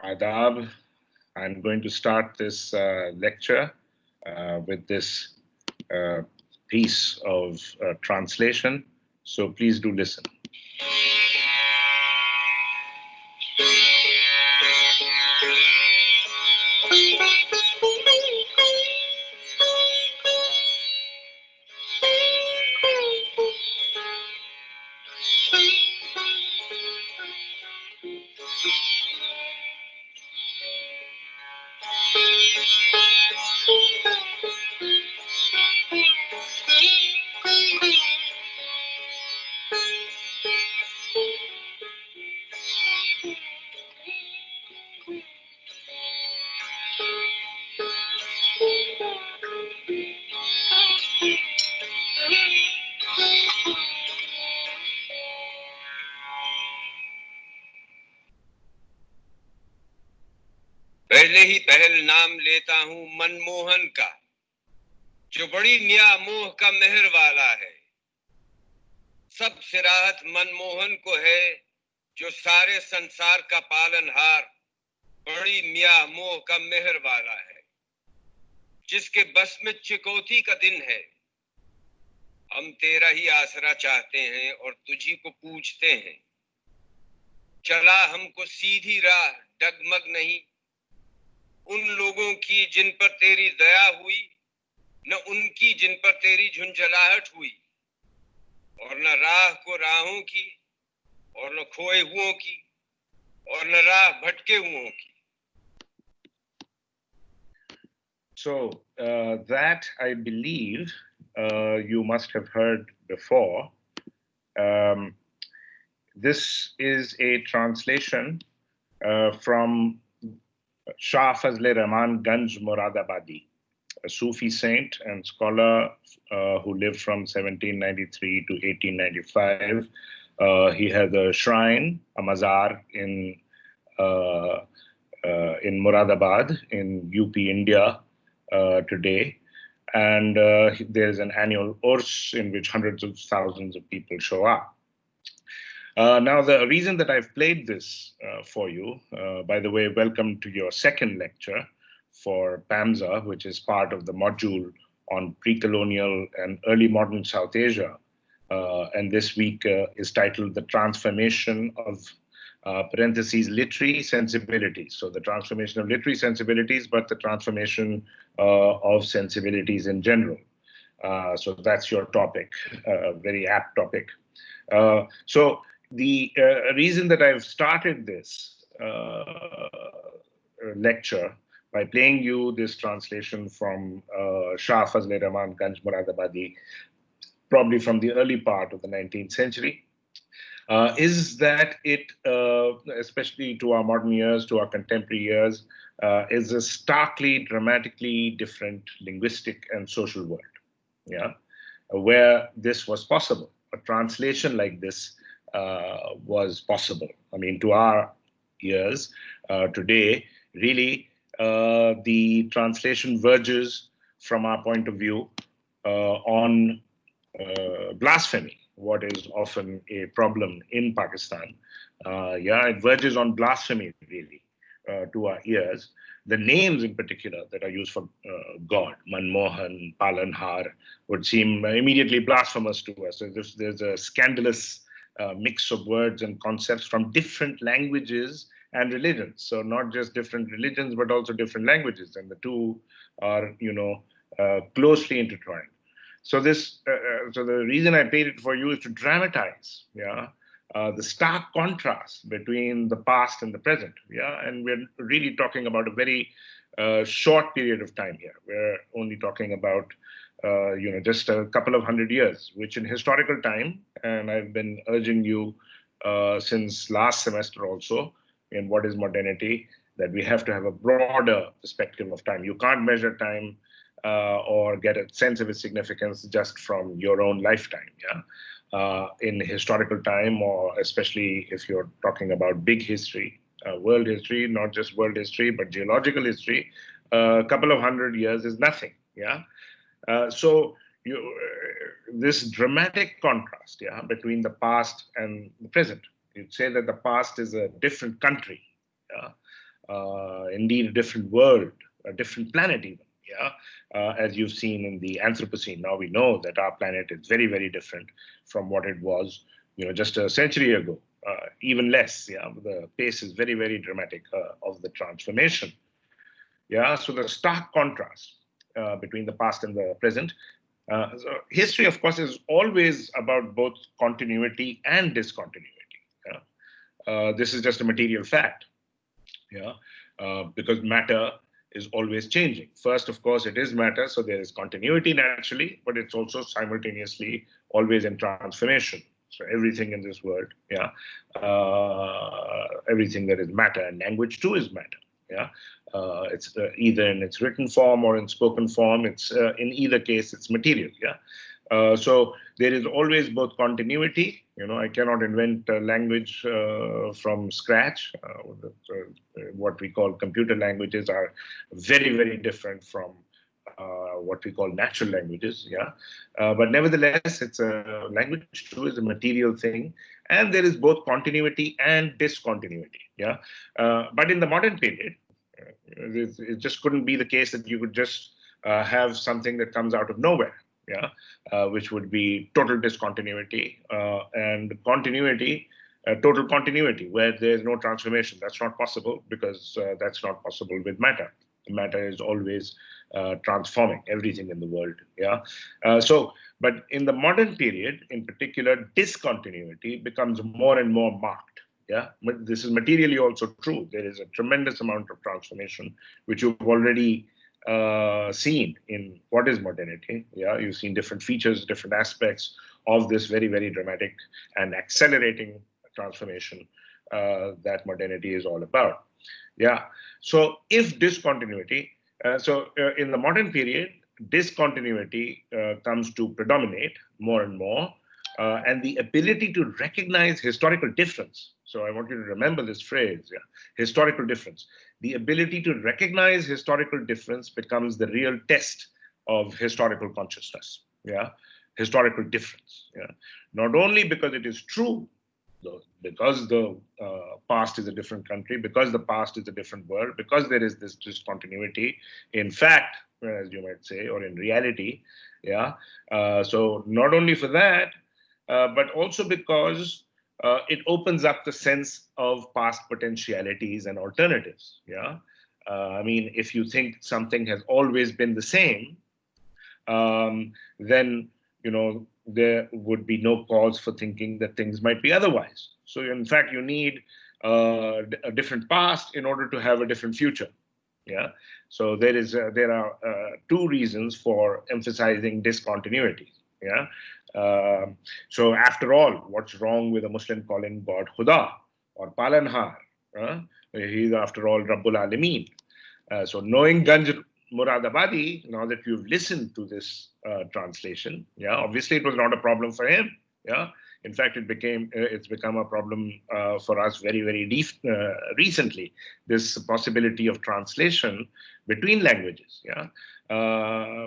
Adab. I'm going to start this lecture with this piece of translation. So please do listen. पहले ही पहल नाम लेता हूं मनमोहन का, जो बड़ी मियां मोह का मेहर वाला है। सब सिराहत मनमोहन को है, जो सारे संसार का पालनहार, बड़ी मियां मोह का मेहर वाला है। जिसके बस में चिकौती का दिन है, हम तेरा ही आसरा चाहते हैं और तुझी को पूछते हैं। चला हमको सीधी राह डगमग नहीं, उन लोगों की जिन पर तेरी दया हुई, न उनकी जिन पर तेरी झुंझलाहट हुई, और न राह को राहों की, और न खोए हुओं की, और न राह भटके हुओं की। So that I believe you must have heard before. This is a translation from Shah Fazle Rahman Ganj Moradabadi, a Sufi saint and scholar who lived from 1793 to 1895. He had a shrine, a mazar in Moradabad in UP, India today. And there's an annual Urs in which hundreds of thousands of people show up. Now, the reason that I've played this for you, by the way, welcome to your second lecture for PAMSA, which is part of the module on pre-colonial and early modern South Asia. And this week is titled The Transformation of parentheses, literary sensibilities. So the transformation of literary sensibilities, but the transformation of sensibilities in general. So that's your topic, very apt topic. So the reason that I've started this lecture by playing you this translation from Shah Fazle Rahman Ganj Moradabadi, probably from the early part of the 19th century, is that it, especially to our modern years, to our contemporary years, is a starkly, dramatically different linguistic and social world, yeah, where this was possible. A translation like this was possible. I mean, to our ears today, really, the translation verges from our point of view on blasphemy, what is often a problem in Pakistan. Yeah, it verges on blasphemy, really, to our ears. The names in particular that are used for God, Manmohan, Palanhar, would seem immediately blasphemous to us. So there's a scandalous mix of words and concepts from different languages and religions. So not just different religions, but also different languages. And the two are, closely intertwined. So so the reason I played it for you is to dramatize, yeah, the stark contrast between the past and the present, yeah, and we're really talking about a very short period of time here. We're only talking about, just a couple of 100 years, which in historical time, and I've been urging you since last semester also, in what is modernity, that we have to have a broader perspective of time. You can't measure time or get a sense of its significance just from your own lifetime, yeah? In historical time, or especially if you're talking about big history, world history, not just world history, but geological history, a couple of 100 years is nothing, yeah? So this dramatic contrast, yeah, between the past and the present. You'd say that the past is a different country, yeah? indeed a different world, a different planet even. Yeah, as you've seen in the Anthropocene. Now we know that our planet is very, very different from what it was, just a century ago. Even less. Yeah, the pace is very, very dramatic of the transformation. Yeah, so the stark contrast between the past and the present. So history, of course, is always about both continuity and discontinuity. Yeah? This is just a material fact. Yeah, because matter is always changing. First, of course, it is matter, so there is continuity naturally, but it's also simultaneously always in transformation. So everything in this world, yeah, everything that is matter, and language too is matter. Yeah, it's either in its written form or in spoken form. It's in either case, it's material. Yeah. So there is always both continuity. I cannot invent a language from scratch. What we call computer languages are very, very different from what we call natural languages. Yeah, but nevertheless, it's a language too is a material thing, and there is both continuity and discontinuity. Yeah, but in the modern period, it just couldn't be the case that you could just have something that comes out of nowhere. Yeah, which would be total discontinuity and continuity, total continuity, where there's no transformation. That's not possible because that's not possible with matter. Matter is always transforming everything in the world. Yeah. But in the modern period, in particular, discontinuity becomes more and more marked. Yeah, but this is materially also true. There is a tremendous amount of transformation, which you've already seen in what is modernity. Yeah, you've seen different features, different aspects of this very, very dramatic and accelerating transformation that modernity is all about. Yeah. So if discontinuity, in the modern period, discontinuity comes to predominate more and more, and the ability to recognize historical difference. So I want you to remember this phrase, yeah, historical difference. The ability to recognize historical difference becomes the real test of historical consciousness. Yeah, historical difference. Yeah, not only because it is true, because the past is a different country, because the past is a different world, because there is this discontinuity, in fact, as you might say, or in reality, yeah. So not only for that, but also because it opens up the sense of past potentialities and alternatives. Yeah, I mean, if you think something has always been the same, then there would be no cause for thinking that things might be otherwise. So in fact, you need a different past in order to have a different future. Yeah. So there are two reasons for emphasizing discontinuity. Yeah. So after all, what's wrong with a Muslim calling God Khuda or Palanhar? He's after all Rabbul Alameen. So knowing Ganj Muradabadi, now that you've listened to this translation, yeah, obviously it was not a problem for him. Yeah, in fact, it's become a problem for us very, very recently. This possibility of translation between languages, yeah,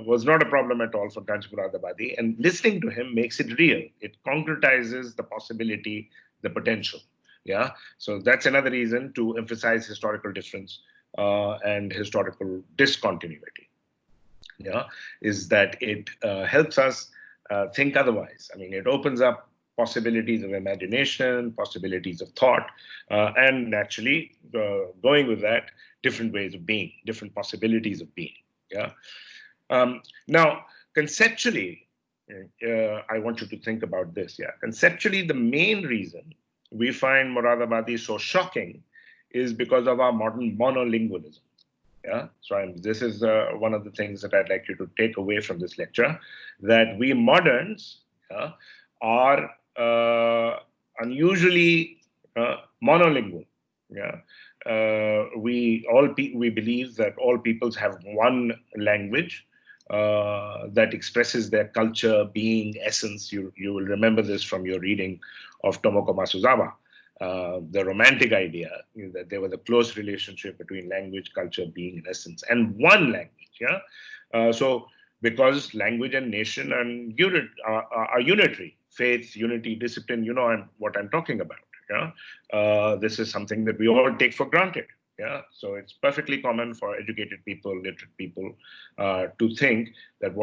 was not a problem at all for Ganj Muradabadi, and listening to him makes it real. It concretizes the possibility, the potential. Yeah, so that's another reason to emphasize historical difference and historical discontinuity. Yeah, is that it helps us think otherwise. I mean, it opens up possibilities of imagination, possibilities of thought, and naturally, going with that, different ways of being, different possibilities of being. Yeah. Now, conceptually, I want you to think about this. Yeah, conceptually, the main reason we find Muradabadi so shocking is because of our modern monolingualism. Yeah, so this is one of the things that I'd like you to take away from this lecture, that we moderns are unusually monolingual. Yeah, we believe that all peoples have one language that expresses their culture, being, essence. You will remember this from your reading of Tomoko Masuzawa. The romantic idea is that there was a close relationship between language, culture, being, and essence, and one language. Yeah. So because language and nation and are unitary, faith, unity, discipline. What I'm talking about. Yeah. This is something that we all take for granted. Yeah, so it's perfectly common for educated people, literate people, to think that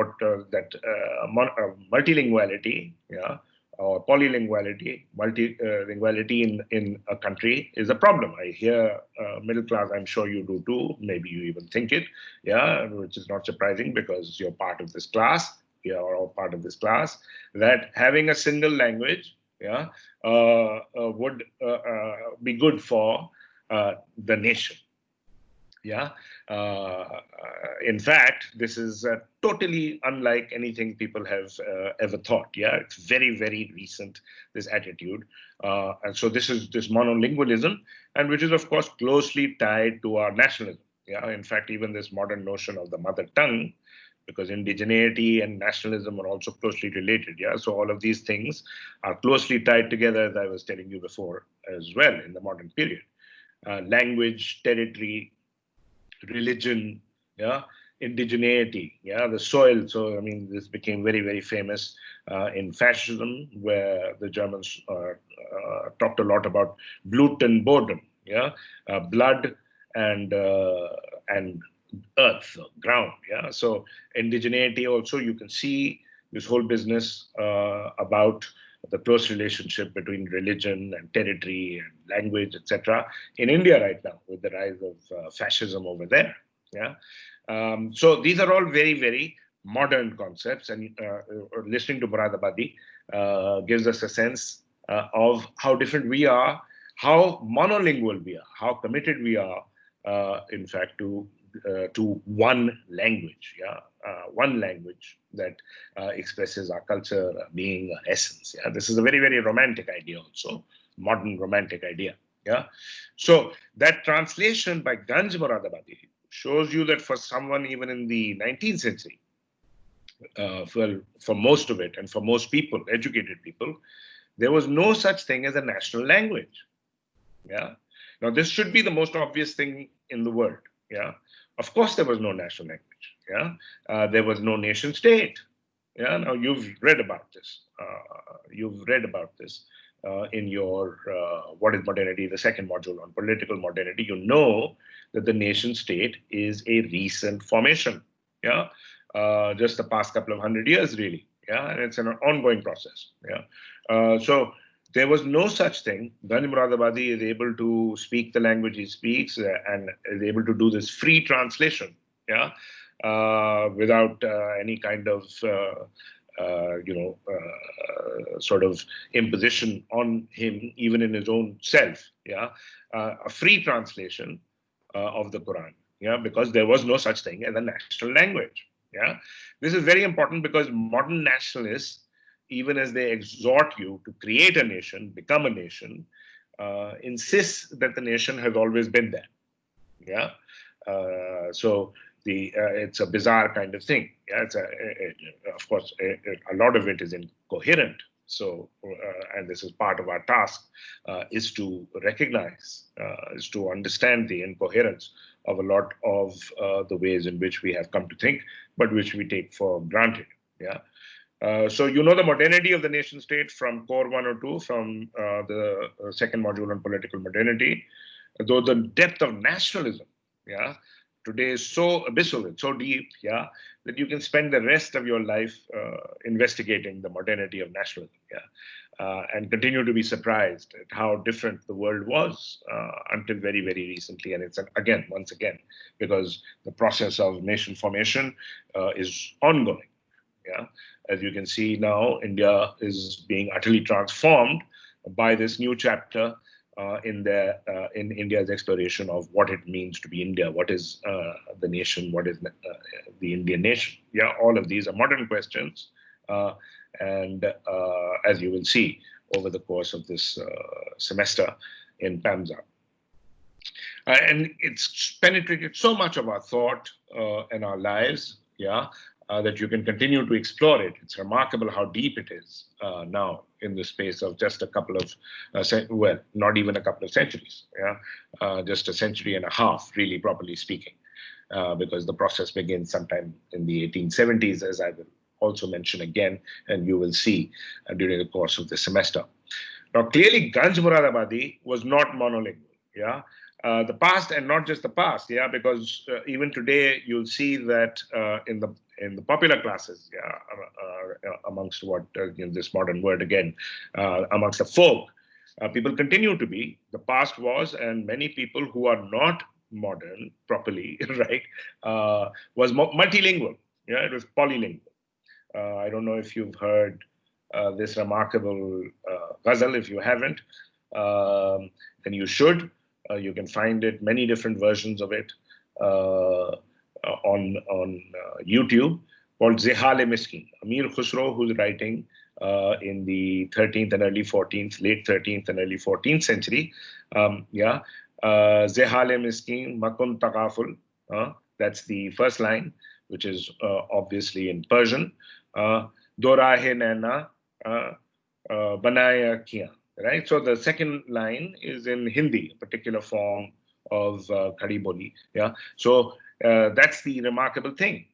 multilinguality, yeah, or polylinguality, multilinguality in a country is a problem. I hear middle class, I'm sure you do too, maybe you even think it, yeah, which is not surprising because you're part of this class, you are all part of this class, that having a single language, yeah, would be good for the nation. Yeah. In fact, this is totally unlike anything people have ever thought. Yeah, it's very, very recent, this attitude. And so this is this monolingualism, and which is, of course, closely tied to our nationalism. Yeah, in fact, even this modern notion of the mother tongue, because indigeneity and nationalism are also closely related. Yeah, so all of these things are closely tied together, as I was telling you before as well, in the modern period. Language, territory, religion, yeah, indigeneity, yeah, the soil. So, I mean, this became very, very famous in fascism, where the Germans talked a lot about Blut and Boden, yeah, blood and earth, ground, yeah. So, indigeneity also, you can see this whole business about the close relationship between religion and territory and language, etc., in India right now with the rise of fascism over there. Yeah. So these are all very, very modern concepts, and listening to Muradabadi gives us a sense of how different we are, how monolingual we are, how committed we are, in fact, to one language. Yeah, one language that expresses our culture, our being, our essence. Yeah, this is a very, very romantic idea, also modern romantic idea. Yeah, so that translation by Ganj Muradabadi shows you that for someone even in the 19th century, for most of it and for most people, educated people, there was no such thing as a national language. Yeah. Now, this should be the most obvious thing in the world. Yeah. Of course, there was no national language. Yeah. There was no nation state. Yeah. Now, you've read about this. In your What is Modernity, the second module on political modernity. You know that the nation state is a recent formation. Yeah. Just the past couple of 100 years, really. Yeah. And it's an ongoing process. Yeah. So, there was no such thing. Ganj Muradabadi is able to speak the language he speaks and is able to do this free translation, yeah, without any kind of, sort of imposition on him, even in his own self, yeah, a free translation of the Quran, yeah, because there was no such thing as a national language, yeah. This is very important because modern nationalists, even as they exhort you to create a nation, become a nation, insists that the nation has always been there. Yeah. So it's a bizarre kind of thing. Yeah. Of course, a lot of it is incoherent. So, and this is part of our task, is to recognize, is to understand the incoherence of a lot of the ways in which we have come to think, but which we take for granted. Yeah. So you know the modernity of the nation state from core 102, from the second module on political modernity, though the depth of nationalism, yeah, today is so abyssal and so deep, yeah, that you can spend the rest of your life investigating the modernity of nationalism, yeah, and continue to be surprised at how different the world was until very, very recently. And it's once again, because the process of nation formation is ongoing. Yeah, as you can see now, India is being utterly transformed by this new chapter in India's exploration of what it means to be India. What is the nation? What is the Indian nation? Yeah, all of these are modern questions, and as you will see over the course of this semester in PAMSA. And it's penetrated so much of our thought and our lives, yeah, that you can continue to explore it. It's remarkable how deep it is now in the space of just a couple of, well, not even a couple of centuries, yeah, just a century and a half, really, properly speaking, because the process begins sometime in the 1870s, as I will also mention again, and you will see during the course of the semester. Now, clearly, Ganj Muradabadi was not monolingual, yeah. the past, and not just the past, yeah, because even today you'll see that in the popular classes, yeah, amongst what this modern word again, amongst the folk, people continue to be. The past was, and many people who are not modern properly, right, was multilingual. Yeah, it was polylingual. I don't know if you've heard this remarkable ghazal. If you haven't, then you should. You can find it, many different versions of it on YouTube, called Zehal-e Miskin. Amir Khusro, who's writing in the 13th and early 14th, late 13th and early 14th century. Yeah, Zehal-e Miskin, Makun Taqaful. That's the first line, which is obviously in Persian. Dorahe Naina Banaya Kiya. Right. So the second line is in Hindi, a particular form of Khadi Boli. Yeah. So that's the remarkable thing,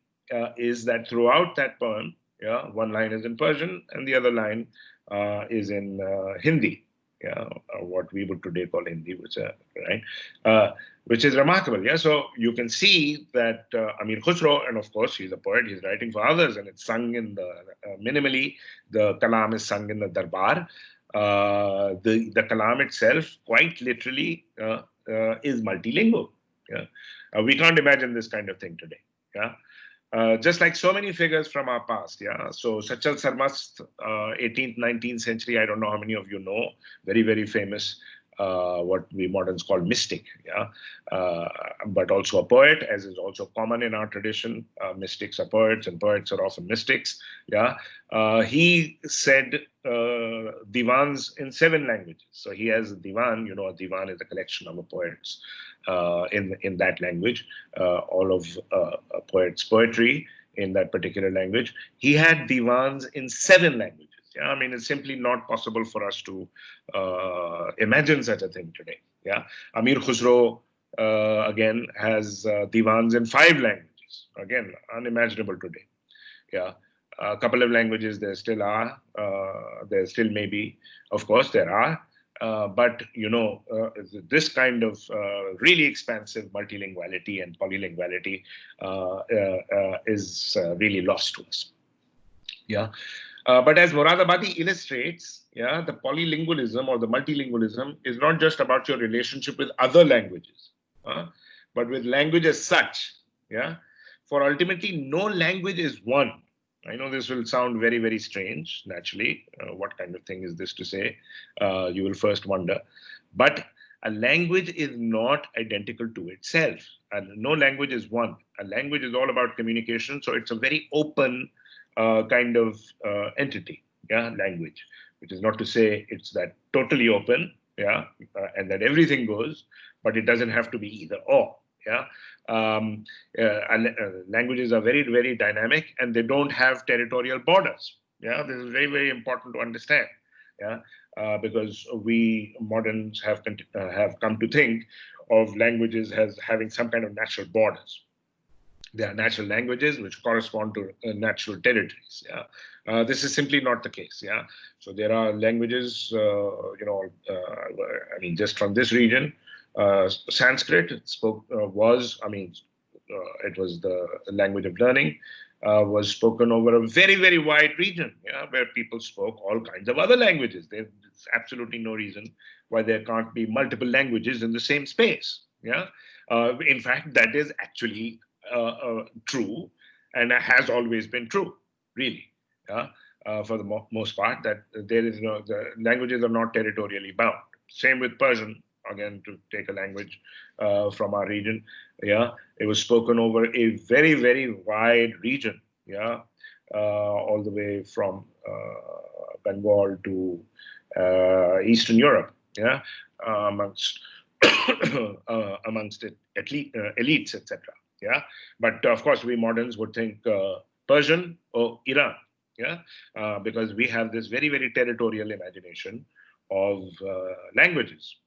is that throughout that poem, yeah, one line is in Persian and the other line is in Hindi. Yeah, what we would today call Hindi, which is remarkable. Yeah, so you can see that Amir Khusro, and of course he's a poet, he's writing for others, and it's sung in the minimally. The kalam is sung in the darbar. The kalam itself, quite literally, is multilingual. Yeah, we can't imagine this kind of thing today. Yeah. Just like so many figures from our past, yeah. So Sachal Sarmast, 18th, 19th century, I don't know how many of you know, very, very famous, what we moderns call mystic, yeah. But also a poet, as is also common in our tradition. Mystics are poets and poets are often mystics, yeah. He said divans in 7 languages. So he has a divan, a divan is a collection of poets in that language, all of a poet's poetry in that particular language. He had divans in 7 languages. Yeah, I mean, it's simply not possible for us to imagine such a thing today. Yeah, Amir Khusro again has divans in 5 languages. Again, unimaginable today. Yeah, a couple of languages there still are. There still may be, of course, there are. But this kind of really expansive multilinguality and polylinguality is really lost to us. Yeah, but as Moradabadi illustrates, yeah, the polylingualism or the multilingualism is not just about your relationship with other languages, but with language as such. Yeah, for ultimately no language is one. I know this will sound very, very strange, naturally. What kind of thing is this to say? You will first wonder. But a language is not identical to itself. And no language is one. A language is all about communication. So it's a very open kind of entity, yeah, language, which is not to say it's that totally open, yeah, and that everything goes, but it doesn't have to be either or. Yeah, languages are very, very dynamic, and they don't have territorial borders. Yeah, this is very, very important to understand. Yeah, because we moderns have come to think of languages as having some kind of natural borders. There are natural languages which correspond to natural territories. Yeah, this is simply not the case. Yeah, so there are languages, I mean, just from this region. Sanskrit it was the language of learning, was spoken over a very, very wide region, yeah, where people spoke all kinds of other languages. There's absolutely no reason why there can't be multiple languages in the same space. Yeah, in fact, that is actually true, and has always been true, really. Yeah, for the most part, that there is the languages are not territorially bound. Same with Persian. Again, to take a language from our region, yeah, it was spoken over a very, very wide region, yeah, all the way from Bengal to Eastern Europe, yeah, amongst elites, etc. Yeah, but of course, we moderns would think Persian or Iran, yeah, because we have this very, very territorial imagination of languages,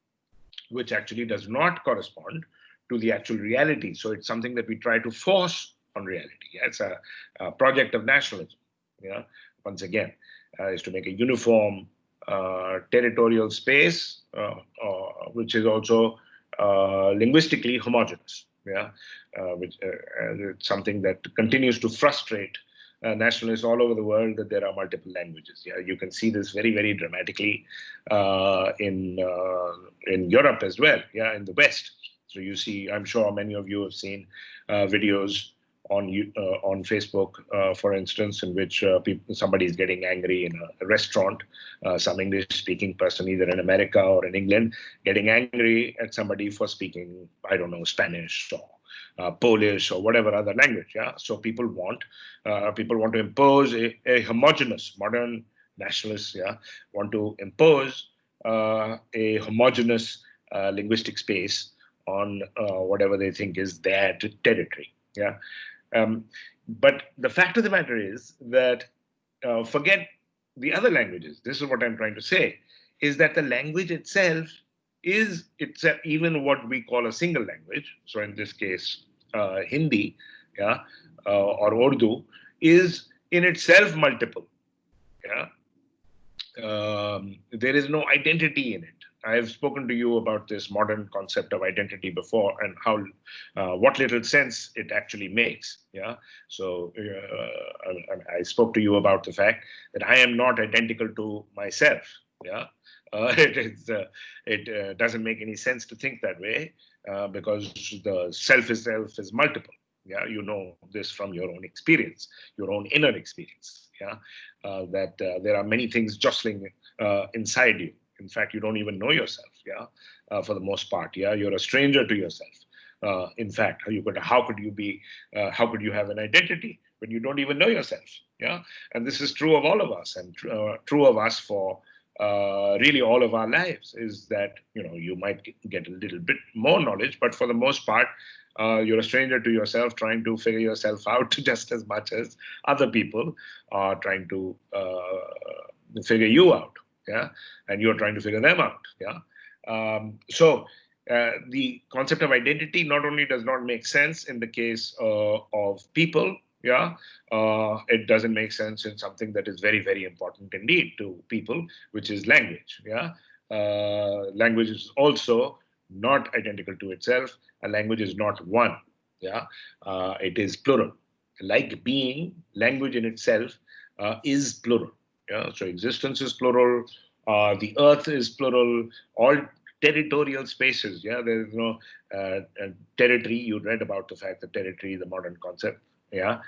which actually does not correspond to the actual reality. So it's something that we try to force on reality. Yeah? It's a project of nationalism. Yeah, once again, is to make a uniform territorial space, which is also linguistically homogeneous. Yeah, which it's something that continues to frustrate nationalists all over the world, that there are multiple languages. Yeah, you can see this very, very dramatically in Europe as well. Yeah, in the West. So you see, I'm sure many of you have seen videos on Facebook, for instance, in which somebody is getting angry in a restaurant, some English-speaking person, either in America or in England, getting angry at somebody for speaking, I don't know, Spanish or Polish or whatever other language. Yeah, so people want to impose a homogeneous modern nationalists. Yeah, want to impose a homogeneous linguistic space on whatever they think is their territory. Yeah. Um, but the fact of the matter is that forget the other languages. This is what I'm trying to say, is that the language itself is itself even what we call a single language. So in this case, Hindi, yeah, or Urdu, is in itself multiple. Yeah, there is no identity in it. I've spoken to you about this modern concept of identity before, and how what little sense it actually makes. Yeah. So I spoke to you about the fact that I am not identical to myself. Yeah. It doesn't make any sense to think that way, because the self itself is multiple. Yeah, you know this from your own experience, your own inner experience. Yeah, that there are many things jostling inside you. In fact, you don't even know yourself. Yeah, for the most part. Yeah, you're a stranger to yourself. In fact, how could you be? How could you have an identity when you don't even know yourself? Yeah, and this is true of all of us, and true of us for really all of our lives. Is that you might get a little bit more knowledge, but for the most part, you're a stranger to yourself, trying to figure yourself out just as much as other people are trying to figure you out. Yeah, and you're trying to figure them out. Yeah, so the concept of identity not only does not make sense in the case of people. Yeah, it doesn't make sense in something that is very, very important indeed to people, which is language. Yeah, language is also not identical to itself. A language is not one. Yeah, it is plural. Like being, language in itself is plural. Yeah, so existence is plural. The earth is plural. All territorial spaces. Yeah, there is no territory. You read about the fact that territory is a modern concept. Yeah,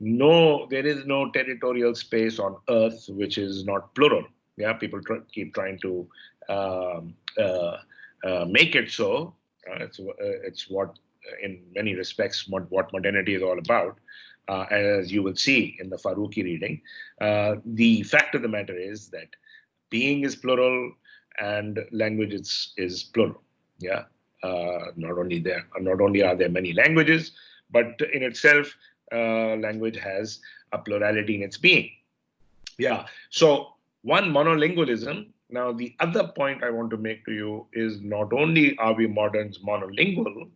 no, there is no territorial space on earth which is not plural. Yeah, people keep trying to um, make it so. It's what, in many respects, what modernity is all about. As you will see in the Faruqi reading, the fact of the matter is that being is plural and language is plural. Yeah, not only are there many languages, but in itself, language has a plurality in its being. Yeah. So one, monolingualism. Now, the other point I want to make to you is not only are we moderns monolingual,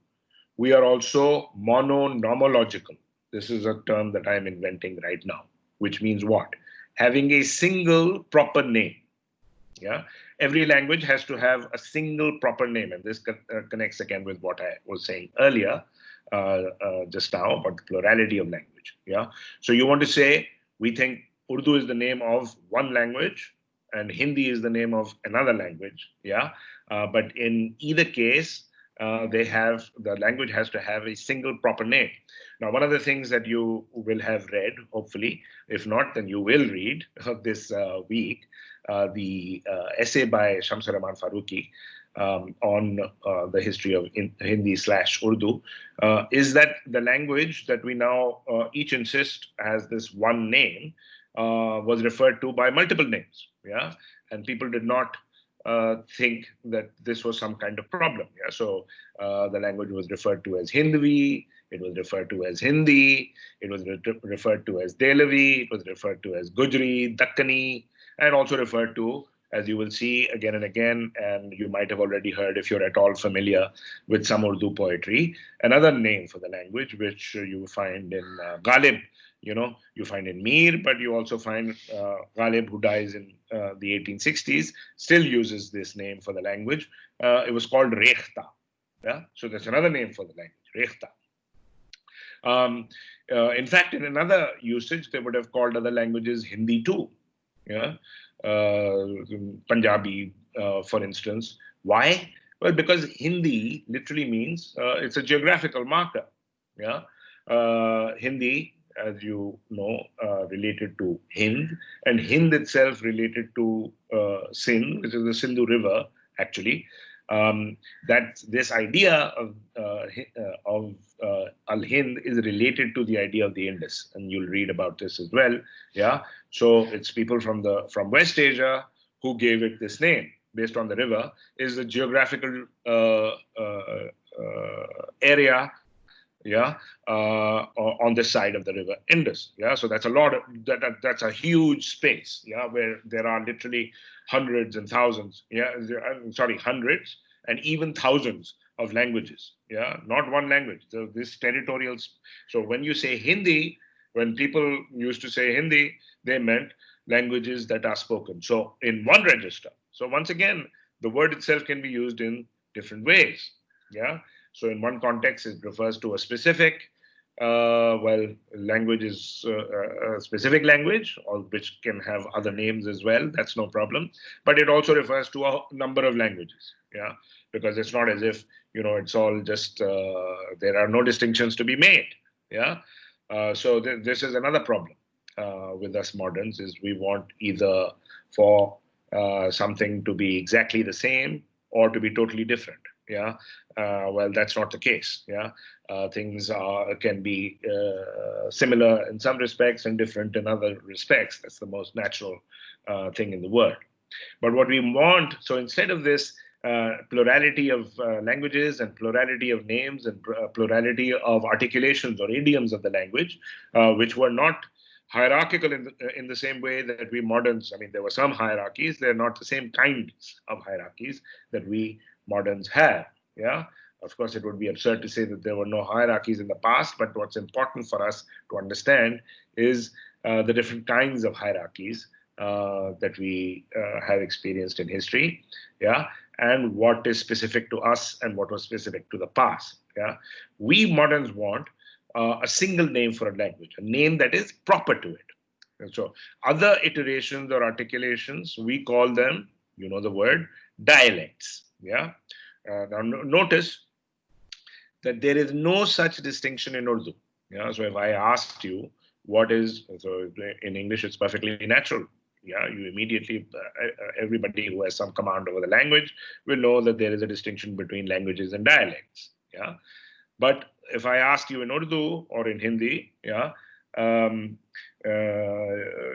we are also mononomological. This is a term that I'm inventing right now, which means what? Having a single proper name. Yeah. Every language has to have a single proper name. And this connects again with what I was saying earlier, just now, about the plurality of language. Yeah. So you want to say, we think Urdu is the name of one language and Hindi is the name of another language. Yeah. But in either case, the language has to have a single proper name. Now, one of the things that you will have read, hopefully, if not, then you will read this week, the essay by Shamsur Faruqi on the history of Hindi/Urdu, is that the language that we now each insist has this one name was referred to by multiple names. Yeah, and people did not think that this was some kind of problem. Yeah, so the language was referred to as Hindvi, it was referred to as Hindi, it was referred to as Delavi, it was referred to as Gujri, Dakkani, and also referred to, as you will see again and again, and you might have already heard if you're at all familiar with some Urdu poetry, another name for the language, which you find in Ghalib. You find in Mir, but you also find Ghalib, who dies in the 1860s, still uses this name for the language, it was called Rekhta. Yeah, so that's another name for the language, Rekhta. In fact, in another usage, they would have called other languages Hindi too. Yeah, Punjabi, for instance. Why? Well, because Hindi literally means it's a geographical marker. Yeah, Hindi, as you know, related to Hind, and Hind itself related to Sindh, which is the Sindhu River, actually. That this idea of Al Hind is related to the idea of the Indus, and you'll read about this as well. Yeah, so it's people from West Asia who gave it this name based on the river. Is the geographical area, yeah, on this side of the river Indus. Yeah, so that's a lot of that's a huge space. Yeah, where there are literally hundreds and thousands. Yeah, sorry, hundreds and even thousands of languages. Yeah, not one language. So this territorial. So when you say Hindi, when people used to say Hindi, they meant languages that are spoken. So in one register. So once again, the word itself can be used in different ways. Yeah. So in one context, it refers to a specific, language is a specific language, or which can have other names as well. That's no problem. But it also refers to a number of languages. Yeah, because it's not as if it's all just there are no distinctions to be made. Yeah, so this is another problem with us moderns is we want either for something to be exactly the same or to be totally different. Yeah, well, that's not the case. Yeah, things can be similar in some respects and different in other respects. That's the most natural thing in the world. But what we want, so instead of this plurality of languages and plurality of names and plurality of articulations or idioms of the language, which were not hierarchical in the same way that we moderns, I mean, there were some hierarchies, they're not the same kinds of hierarchies that we moderns have. Yeah, of course, it would be absurd to say that there were no hierarchies in the past, but what's important for us to understand is the different kinds of hierarchies that we have experienced in history. Yeah, and what is specific to us and what was specific to the past. Yeah, we moderns want a single name for a language, a name that is proper to it. And so other iterations or articulations, we call them, the word, dialects. Yeah. Now notice that there is no such distinction in Urdu. Yeah. So if I asked you what is, so in English, it's perfectly natural. Yeah, you immediately, everybody who has some command over the language will know that there is a distinction between languages and dialects. Yeah. But if I ask you in Urdu or in Hindi, yeah,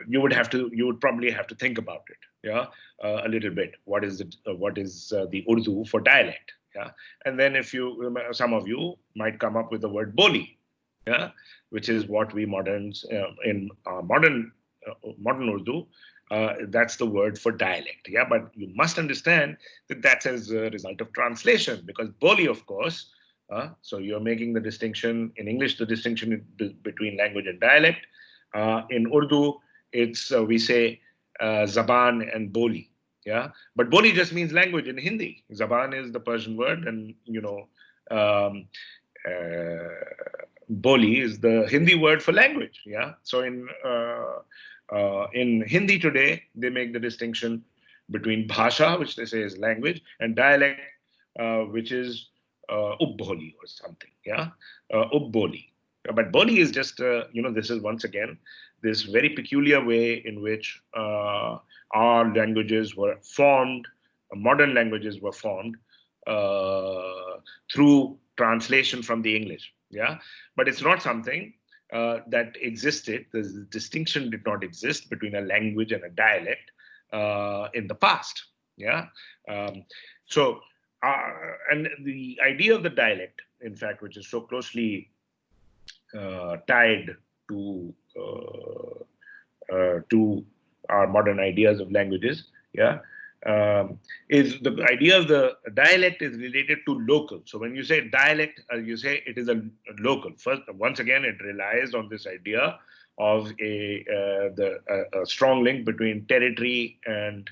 you would probably have to think about it, yeah, a little bit. What is the Urdu for dialect? Yeah, and then some of you might come up with the word boli, yeah, which is what we moderns in modern Urdu. That's the word for dialect. Yeah, but you must understand that that's as a result of translation, because boli, of course. So you're making the distinction in English, the distinction between language and dialect. In Urdu, it's we say zaban and boli. Yeah, but boli just means language in Hindi. Zaban is the Persian word, and um, boli is the Hindi word for language. Yeah, so in Hindi today, they make the distinction between bhasha, which they say is language, and dialect, which is Ubboli or something, yeah, Ubboli. But Boli is just, this is once again this very peculiar way in which our languages were formed, modern languages were formed through translation from the English, yeah. But it's not something that existed. The distinction did not exist between a language and a dialect in the past, yeah. So. And the idea of the dialect, in fact, which is so closely tied to our modern ideas of languages, yeah, is the idea of the dialect is related to local. So when you say dialect, you say it is a local. First, once again, it relies on this idea of a strong link between territory and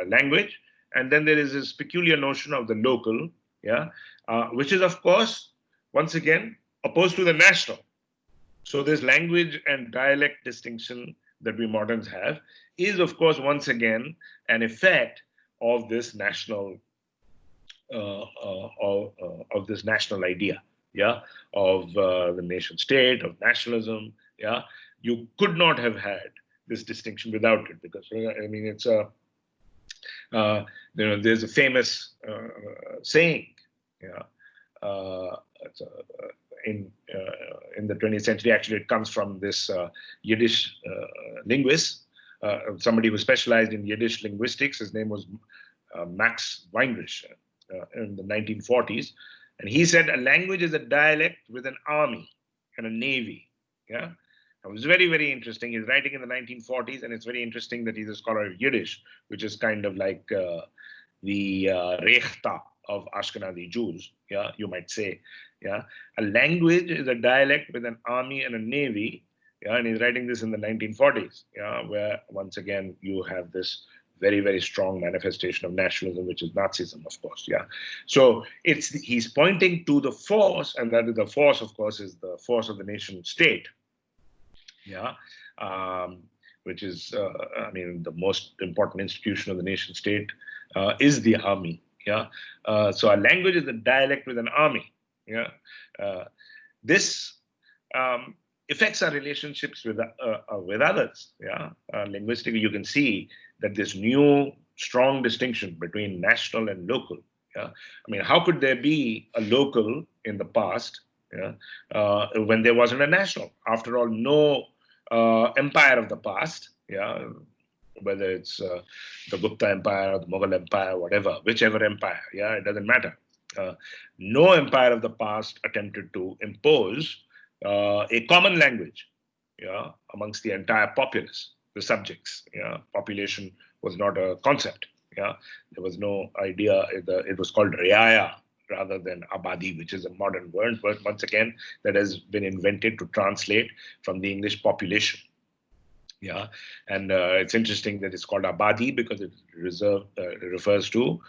language. And then there is this peculiar notion of the local, yeah, which is, of course, once again, opposed to the national. So this language and dialect distinction that we moderns have is, of course, once again, an effect of this national of this national idea, yeah, of the nation state, of nationalism, yeah. You could not have had this distinction without it, because I mean, it's a there's a famous saying, yeah, it's a, in the 20th century. Actually, it comes from this Yiddish linguist, somebody who specialized in Yiddish linguistics. His name was Max Weinrich in the 1940s. And he said, a language is a dialect with an army and a navy. Yeah. It was very, very interesting. He's writing in the 1940s, and it's very interesting that he's a scholar of Yiddish, which is kind of like the Rechta of Ashkenazi Jews, yeah, you might say. Yeah. A language is a dialect with an army and a navy. Yeah, and he's writing this in the 1940s, yeah, where once again you have this very, very strong manifestation of nationalism, which is Nazism, of course. Yeah. So he's pointing to the force, and that is the force, of course, is the force of the nation state. Yeah. Which is, I mean, the most important institution of the nation state is the army. Yeah. So a language is a dialect with an army. Yeah. This affects our relationships with others. Yeah. Linguistically, you can see that this new strong distinction between national and local. Yeah. I mean, how could there be a local in the past? Yeah. When there wasn't a national? After all, no empire of the past. Yeah. Whether it's the Gupta Empire or the Mughal Empire, whatever, whichever empire. Yeah. It doesn't matter. No empire of the past attempted to impose a common language, yeah, amongst the entire populace, the subjects. Yeah, population was not a concept. Yeah, there was no idea. It was called riaya rather than abadi, which is a modern word, but once again, that has been invented to translate from the English population. Yeah, and it's interesting that it's called abadi because it refers to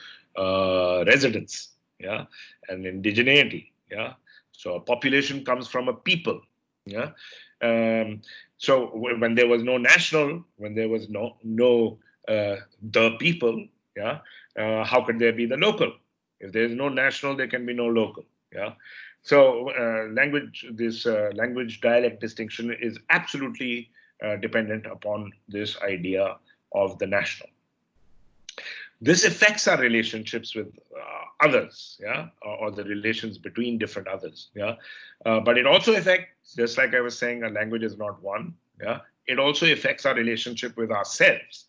residents. Yeah, and indigeneity. Yeah, so a population comes from a people. Yeah, so when there was no national, when there was no the people. Yeah, how could there be the local? If there is no national, there can be no local. Yeah, so this language dialect distinction is absolutely dependent upon this idea of the national. This affects our relationships with others, yeah, or the relations between different others, yeah. But it also affects, just like I was saying, a language is not one, yeah. It also affects our relationship with ourselves.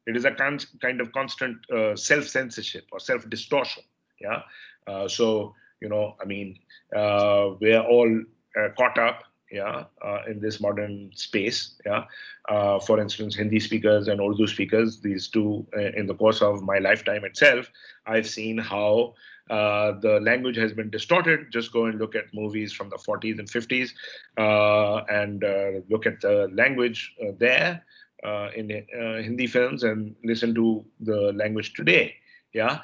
It is a kind of constant self-censorship or self-distortion, yeah. So, I mean, we're all caught up, yeah, in this modern space, yeah. For instance, Hindi speakers and Urdu speakers, these two, in the course of my lifetime itself, I've seen how the language has been distorted. Just go and look at movies from the 40s and 50s and look at the language there in Hindi films and listen to the language today. Yeah,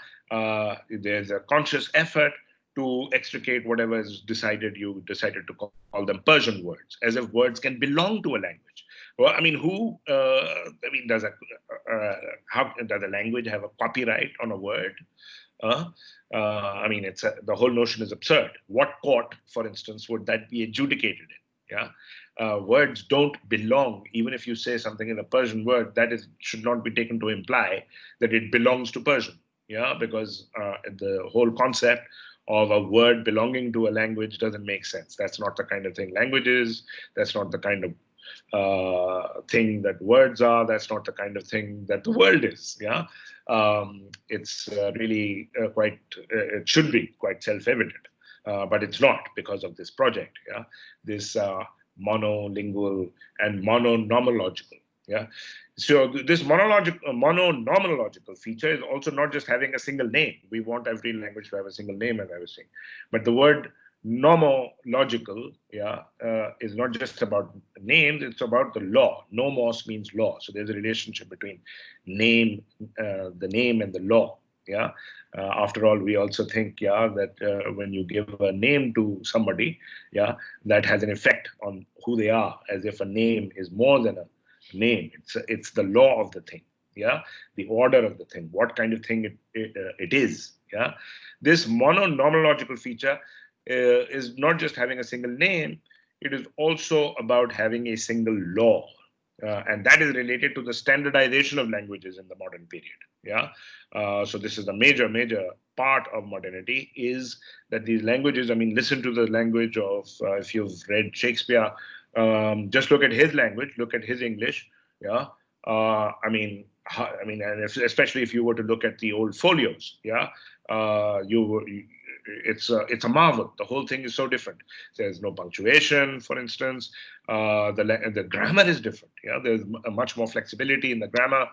there's a conscious effort to extricate whatever is decided. You decided to call them Persian words, as if words can belong to a language. Well, I mean, how does a language have a copyright on a word? I mean, the whole notion is absurd. What court, for instance, would that be adjudicated in? Yeah, words don't belong. Even if you say something in a Persian word, should not be taken to imply that it belongs to Persian. Yeah, because the whole concept of a word belonging to a language doesn't make sense. That's not the kind of thing language is. That's not the kind of thing that words are. That's not the kind of thing that the world is. Yeah, it's really it should be quite self-evident, but it's not because of this project. Yeah, this monolingual and mononomological. Yeah. So this mononomological feature is also not just having a single name. We want every language to have a single name, as I was saying. But the word nomological, yeah, is not just about names, it's about the law. Nomos means law. So there's a relationship between the name and the law. Yeah. After all, we also think, yeah, that when you give a name to somebody, yeah, that has an effect on who they are, as if a name is more than a name. It's the law of the thing. Yeah, the order of the thing, what kind of thing it is. Yeah, this mononomological feature is not just having a single name; it is also about having a single law. And that is related to the standardization of languages in the modern period. Yeah, so this is the major part of modernity, is that these languages. I mean, listen to the language of if you've read Shakespeare, just look at his language, look at his English. Yeah, and especially if you were to look at the old folios. Yeah, it's a marvel. The whole thing is so different. There's no punctuation, for instance. The grammar is different. Yeah, there's much more flexibility in the grammar.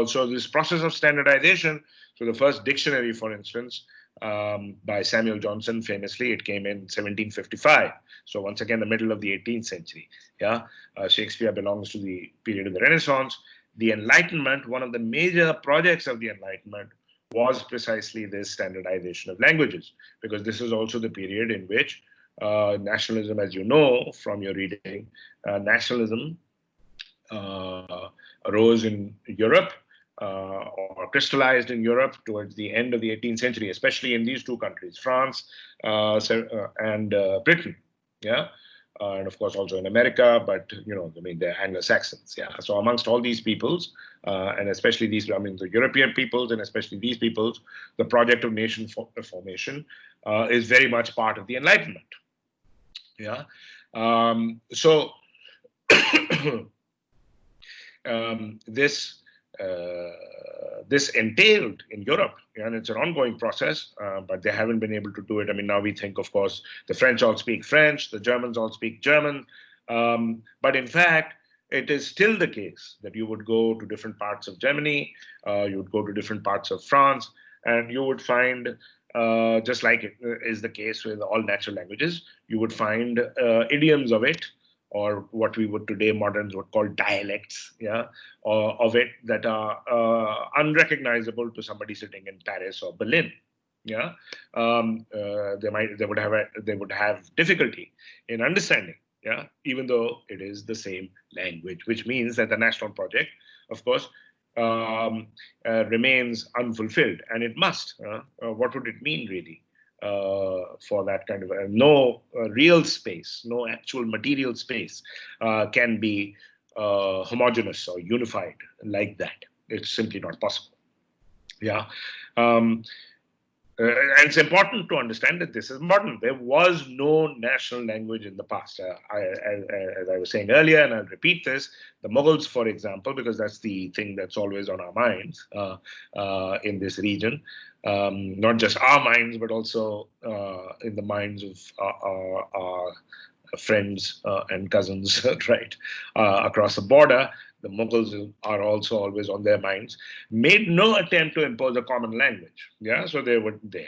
So this process of standardization. So the first dictionary, for instance, by Samuel Johnson, famously, it came in 1755. So once again, the middle of the 18th century. Yeah, Shakespeare belongs to the period of the Renaissance. The Enlightenment, one of the major projects of the Enlightenment, was precisely this standardization of languages, because this is also the period in which nationalism, as you know from your reading, nationalism arose in Europe, or crystallized in Europe towards the end of the 18th century, especially in these two countries, France and Britain. Yeah. And of course also in America, but I mean, they're Anglo-Saxons. Yeah. So amongst all these peoples, and especially these, I mean, the European peoples and especially these peoples, the project of nation formation is very much part of the Enlightenment. Yeah. So this entailed in Europe, and it's an ongoing process, but they haven't been able to do it. I mean, now we think, of course, the French all speak French, the Germans all speak German, but in fact, it is still the case that you would go to different parts of Germany, you would go to different parts of France, and you would find, just like it is the case with all natural languages, you would find idioms of it, or what we would today moderns would call dialects, yeah, of it, that are unrecognizable to somebody sitting in Paris or Berlin. Yeah, they would have difficulty in understanding. Yeah, even though it is the same language, which means that the national project, of course, remains unfulfilled, and it must. What would it mean really? For that kind of no real space, no actual material space can be homogeneous or unified like that. It's simply not possible. Yeah. And it's important to understand that this is modern. There was no national language in the past. As I was saying earlier, and I'll repeat this, the Mughals, for example, because that's the thing that's always on our minds in this region, not just our minds, but also in the minds of our friends and cousins, right, across the border. The Mughals are also always on their minds, made no attempt to impose a common language. Yeah, so they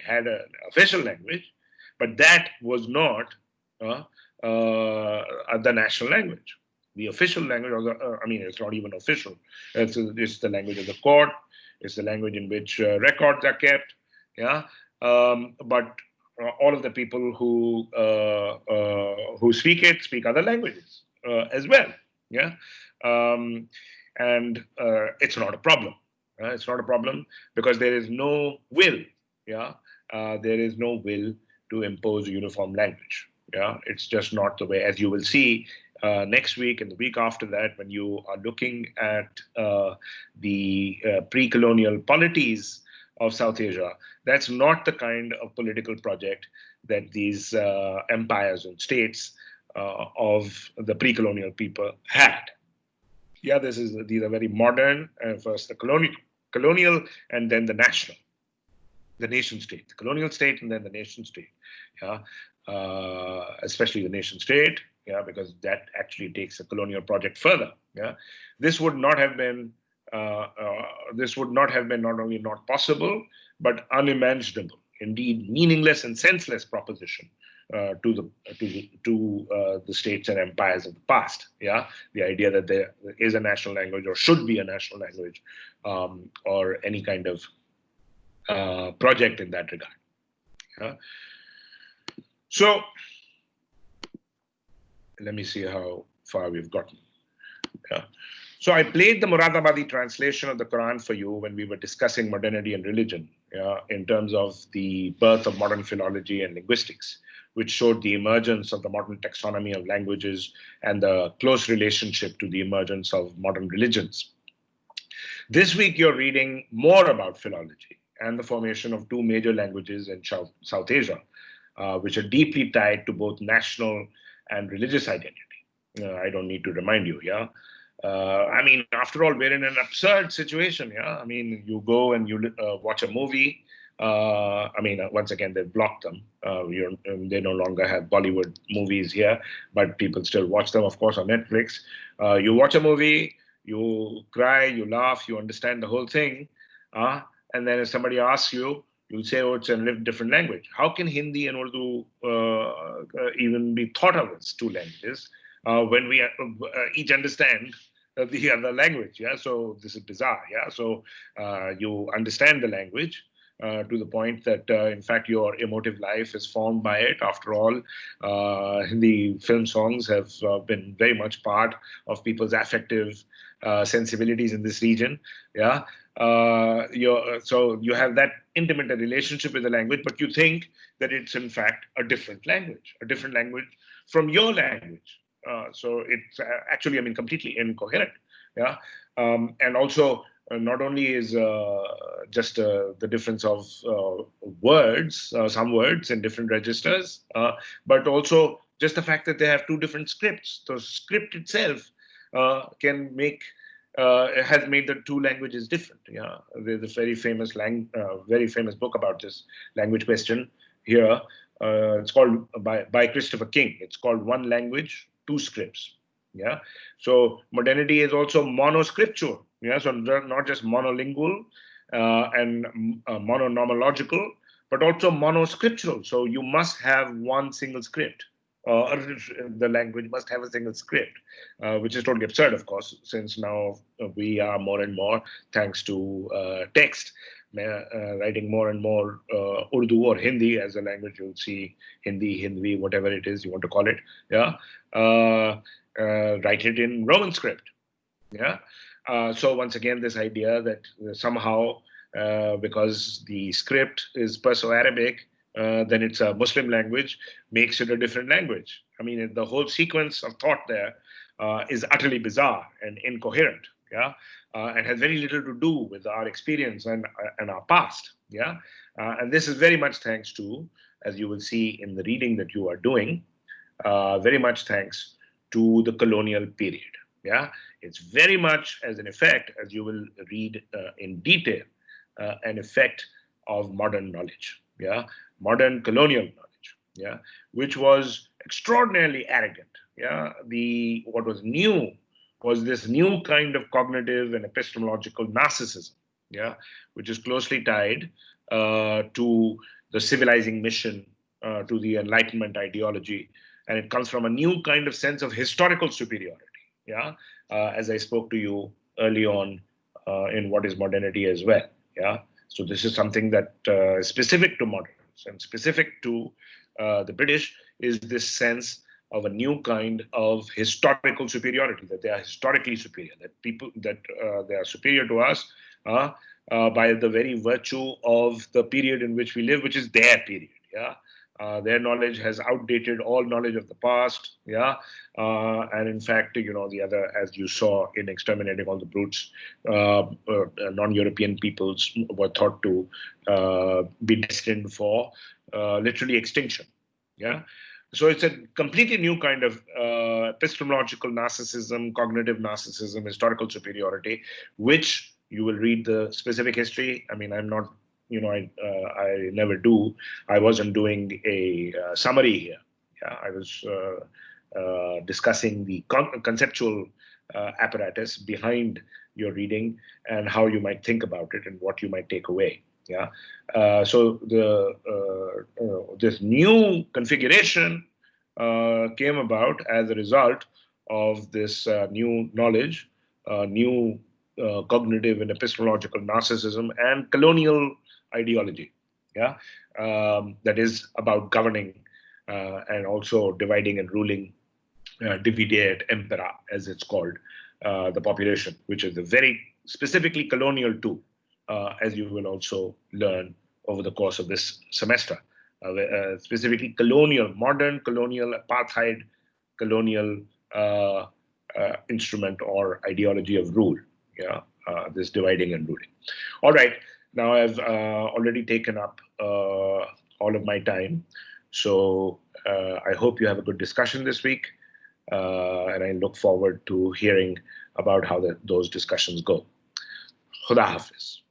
had an official language, but that was not the national language. The official language, I mean, it's not even official. It's the language of the court. It's the language in which records are kept. Yeah, but all of the people who speak it speak other languages as well. Yeah. And it's not a problem. It's not a problem because there is no will. Yeah, there is no will to impose a uniform language. Yeah, it's just not the way. As you will see next week and the week after that, when you are looking at the pre-colonial polities of South Asia, that's not the kind of political project that these empires and states of the pre-colonial people had. Yeah, these are very modern. First the colonial, and then the national, the nation state, the colonial state, and then the nation state. Yeah, especially the nation state. Yeah, because that actually takes the colonial project further. Yeah, this would not have been not only not possible but unimaginable, indeed meaningless and senseless proposition to the states and empires of the past. Yeah, the idea that there is a national language or should be a national language, or any kind of project in that regard. Yeah. So let me see how far we've gotten. Yeah. So I played the Muradabadi translation of the Quran for you when we were discussing modernity and religion, in terms of the birth of modern philology and linguistics, which showed the emergence of the modern taxonomy of languages and the close relationship to the emergence of modern religions. This week, you're reading more about philology and the formation of two major languages in South Asia, which are deeply tied to both national and religious identity. I don't need to remind you, yeah? I mean, after all, we're in an absurd situation, yeah? I mean, you go and you watch a movie. Once again, they've blocked them. They no longer have Bollywood movies here, but people still watch them, of course, on Netflix. You watch a movie, you cry, you laugh, you understand the whole thing. And then if somebody asks you, you'll say, oh, it's a different language. How can Hindi and Urdu even be thought of as two languages when we each understand the other language? Yeah, so this is bizarre. Yeah, so you understand the language to the point that, in fact, your emotive life is formed by it. After all, Hindi film songs have been very much part of people's affective sensibilities in this region. Yeah. So you have that intimate relationship with the language, but you think that it's in fact a different language from your language. So it's actually, I mean, completely incoherent. Yeah. And also, not only is just the difference of words, some words in different registers, but also just the fact that they have two different scripts. The script itself can make has made the two languages different. Yeah, there's a very famous book about this language question here. It's called by Christopher King. It's called One Language, Two Scripts. Yeah, so modernity is also monoscriptural. Yeah, so not just monolingual and mononomological, but also monoscriptural. So you must have one single script. The language must have a single script, which is totally absurd, of course, since now we are more and more, thanks to text, writing more and more Urdu or Hindi as a language. You'll see Hindi, whatever it is you want to call it. Yeah, write it in Roman script. Yeah. So once again, this idea that somehow, because the script is Perso-Arabic, then it's a Muslim language, makes it a different language. I mean, the whole sequence of thought there is utterly bizarre and incoherent. Yeah, and has very little to do with our experience and our past. Yeah, and this is very much thanks to, as you will see in the reading that you are doing, very much thanks to the colonial period. Yeah, it's very much as an effect, as you will read in detail, an effect of modern knowledge. Yeah, modern colonial knowledge. Yeah, which was extraordinarily arrogant. Yeah, what was new was this new kind of cognitive and epistemological narcissism. Yeah, which is closely tied to the civilizing mission, to the Enlightenment ideology, and it comes from a new kind of sense of historical superiority. Yeah, as I spoke to you early on in What is Modernity as well. Yeah, so this is something that is specific to moderns and specific to the British, is this sense of a new kind of historical superiority, that they are historically superior, that they are superior to us by the very virtue of the period in which we live, which is their period. Yeah. Their knowledge has outdated all knowledge of the past. Yeah. And in fact, the other, as you saw in Exterminating All the Brutes, non-European peoples were thought to be destined for literally extinction. Yeah. So it's a completely new kind of epistemological narcissism, cognitive narcissism, historical superiority, which you will read the specific history. I mean, I'm not, I never do. I wasn't doing a summary here. Yeah, I was discussing the conceptual apparatus behind your reading and how you might think about it and what you might take away. Yeah. So this new configuration came about as a result of this new knowledge, new cognitive and epistemological narcissism, and colonial ideology. Yeah, that is about governing and also dividing and ruling, dividere et impera, as it's called, the population, which is a very specifically colonial tool, as you will also learn over the course of this semester. Specifically colonial, modern colonial, apartheid colonial instrument or ideology of rule. Yeah, this dividing and ruling. All right, now I've already taken up all of my time, so I hope you have a good discussion this week, and I look forward to hearing about how those discussions go. Khuda Hafiz.